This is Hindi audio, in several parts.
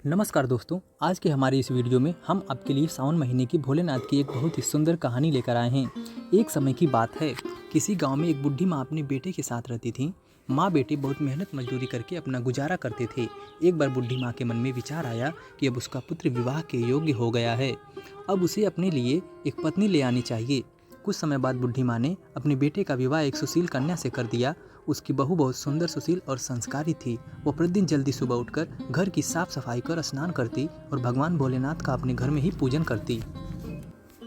नमस्कार दोस्तों, आज के हमारी इस वीडियो में हम आपके लिए सावन महीने की भोलेनाथ की एक बहुत ही सुंदर कहानी लेकर आए हैं। एक समय की बात है, किसी गांव में एक बुढ़ी माँ अपने बेटे के साथ रहती थी। माँ बेटे बहुत मेहनत मजदूरी करके अपना गुजारा करते थे। एक बार बुढ़ी माँ के मन में विचार आया कि अब उसका पुत्र विवाह के योग्य हो गया है, अब उसे अपने लिए एक पत्नी ले आनी चाहिए। कुछ समय बाद बुढ़ी माँ ने अपने बेटे का विवाह एक सुशील कन्या से कर दिया। उसकी बहू बहुत सुंदर, सुशील और संस्कारी थी। वो प्रतिदिन जल्दी सुबह उठकर घर की साफ सफाई कर स्नान करती और भगवान भोलेनाथ का अपने घर में ही पूजन करती।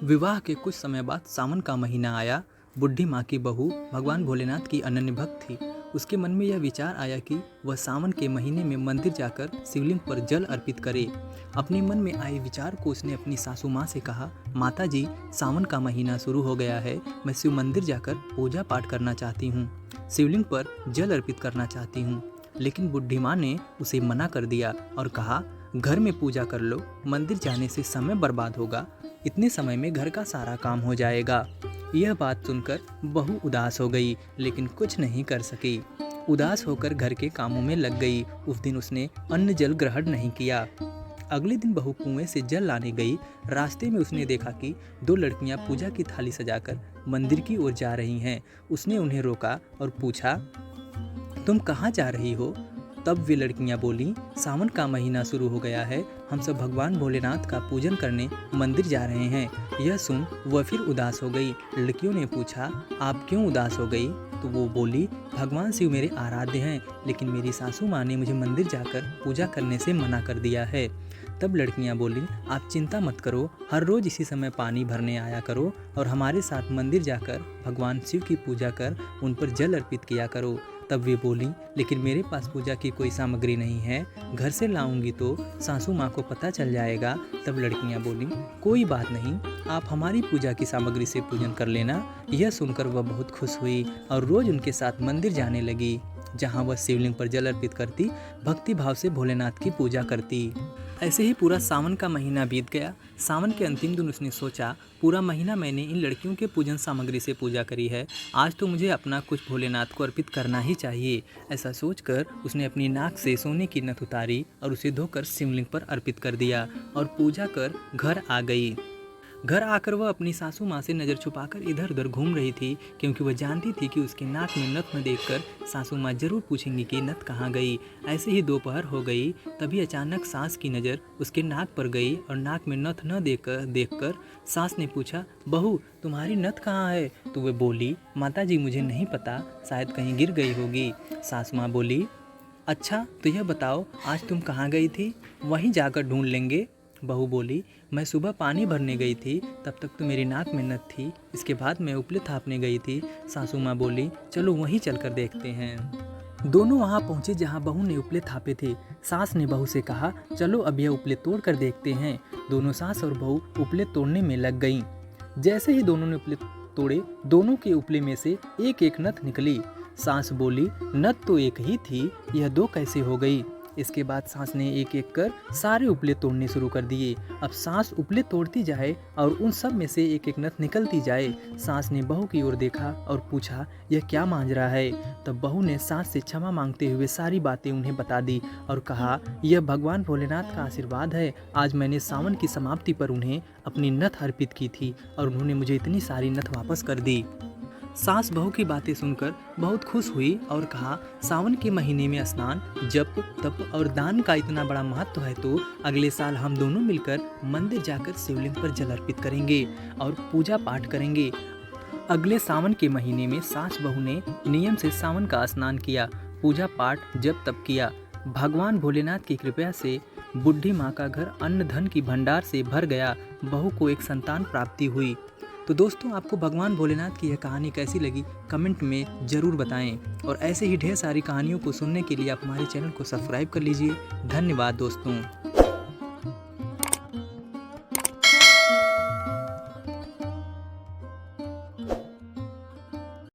विवाह के कुछ समय बाद सावन का महीना आया। बुढ़ी माँ की बहू भगवान भोलेनाथ की अनन्य भक्त थी। उसके मन में यह विचार आया कि वह सावन के महीने में मंदिर जाकर शिवलिंग पर जल अर्पित करे। अपने मन में आए विचार को उसने अपनी सासू माँ से कहा, माता जी, सावन का महीना शुरू हो गया है, मैं शिव मंदिर जाकर पूजा पाठ करना चाहती हूँ, शिवलिंग पर जल अर्पित करना चाहती हूँ। लेकिन बुढ़ी माँ ने उसे मना कर दिया और कहा, घर में पूजा कर लो, मंदिर जाने से समय बर्बाद होगा, इतने समय में घर का सारा काम हो जाएगा। यह बात सुनकर बहू उदास हो गई, लेकिन कुछ नहीं कर सकी। उदास होकर घर के कामों में लग गई। उस दिन उसने अन्न जल ग्रहण नहीं किया। अगले दिन बहू कुएं से जल लाने गई। रास्ते में उसने देखा कि दो लड़कियां पूजा की थाली सजाकर मंदिर की ओर जा रही हैं। उसने उन्हें रोका और पूछा, तुम कहाँ जा रही हो? तब वे लड़कियां बोलीं, सावन का महीना शुरू हो गया है, हम सब भगवान भोलेनाथ का पूजन करने मंदिर जा रहे हैं। यह सुन वह फिर उदास हो गई। लड़कियों ने पूछा, आप क्यों उदास हो गई? तो वो बोली, भगवान शिव मेरे आराध्य हैं, लेकिन मेरी सासू माँ ने मुझे मंदिर जाकर पूजा करने से मना कर दिया है। तब लड़कियां बोली, आप चिंता मत करो, हर रोज़ इसी समय पानी भरने आया करो और हमारे साथ मंदिर जाकर भगवान शिव की पूजा कर उन पर जल अर्पित किया करो। तब वे बोली, लेकिन मेरे पास पूजा की कोई सामग्री नहीं है, घर से लाऊंगी तो सासू माँ को पता चल जाएगा। तब लड़कियाँ बोली, कोई बात नहीं, आप हमारी पूजा की सामग्री से पूजन कर लेना। यह सुनकर वह बहुत खुश हुई और रोज़ उनके साथ मंदिर जाने लगी, जहाँ वह शिवलिंग पर जल अर्पित करती, भक्ति भाव से भोलेनाथ की पूजा करती। ऐसे ही पूरा सावन का महीना बीत गया। सावन के अंतिम दिन उसने सोचा, पूरा महीना मैंने इन लड़कियों के पूजन सामग्री से पूजा करी है, आज तो मुझे अपना कुछ भोलेनाथ को अर्पित करना ही चाहिए। ऐसा सोचकर उसने अपनी नाक से सोने की नथ उतारी और उसे धोकर शिवलिंग पर अर्पित कर दिया और पूजा कर घर आ गई। घर आकर वह अपनी सासू माँ से नज़र छुपाकर इधर उधर घूम रही थी, क्योंकि वह जानती थी कि उसके नाक में नथ न देखकर सासू माँ जरूर पूछेंगी कि नथ कहाँ गई। ऐसे ही दोपहर हो गई। तभी अचानक सास की नज़र उसके नाक पर गई और नाक में नथ न देखकर सास ने पूछा, बहू, तुम्हारी नथ कहाँ है? तो वह बोली, माता जी, मुझे नहीं पता, शायद कहीं गिर गई होगी। सास माँ बोली, अच्छा तो यह बताओ, आज तुम कहाँ गई थी? वहीं जाकर ढूंढ लेंगे। बहू बोली, मैं सुबह पानी भरने गई थी, तब तक तो मेरी नाक में नथ थी, इसके बाद मैं उपले थापने गई थी। सासू माँ बोली, चलो वहीं चलकर देखते हैं। दोनों वहाँ पहुँचे जहाँ बहू ने उपले थापे थे। सास ने बहू से कहा, चलो अब यह उपले तोड़ कर देखते हैं। दोनों सास और बहू उपले तोड़ने में लग गईं। जैसे ही दोनों ने उपले तोड़े, दोनों के उपले में से एक एक नथ निकली। सास बोली, नथ तो एक ही थी, यह दो कैसे हो गई? इसके बाद सास ने एक एक कर सारे उपले तोड़ने शुरू कर दिए। अब सास उपले तोड़ती जाए और उन सब में से एक एक नथ निकलती जाए। सास ने बहू की ओर देखा और पूछा, यह क्या मांजरा है? तब बहू ने सास से क्षमा मांगते हुए सारी बातें उन्हें बता दी और कहा, यह भगवान भोलेनाथ का आशीर्वाद है। आज मैंने सावन की समाप्ति पर उन्हें अपनी नथ अर्पित की थी और उन्होंने मुझे इतनी सारी नथ वापस कर दी। सास बहू की बातें सुनकर बहुत खुश हुई और कहा, सावन के महीने में स्नान, जप, तप और दान का इतना बड़ा महत्व है, तो अगले साल हम दोनों मिलकर मंदिर जाकर शिवलिंग पर जल अर्पित करेंगे और पूजा पाठ करेंगे। अगले सावन के महीने में सास बहू ने नियम से सावन का स्नान किया, पूजा पाठ जप तप किया। भगवान भोलेनाथ की कृपा से बुढ़ी माँ का घर अन्न धन की भंडार से भर गया। बहू को एक संतान प्राप्ति हुई। तो दोस्तों, आपको भगवान भोलेनाथ की यह कहानी कैसी लगी कमेंट में ज़रूर बताएं और ऐसे ही ढेर सारी कहानियों को सुनने के लिए आप हमारे चैनल को सब्सक्राइब कर लीजिए। धन्यवाद दोस्तों।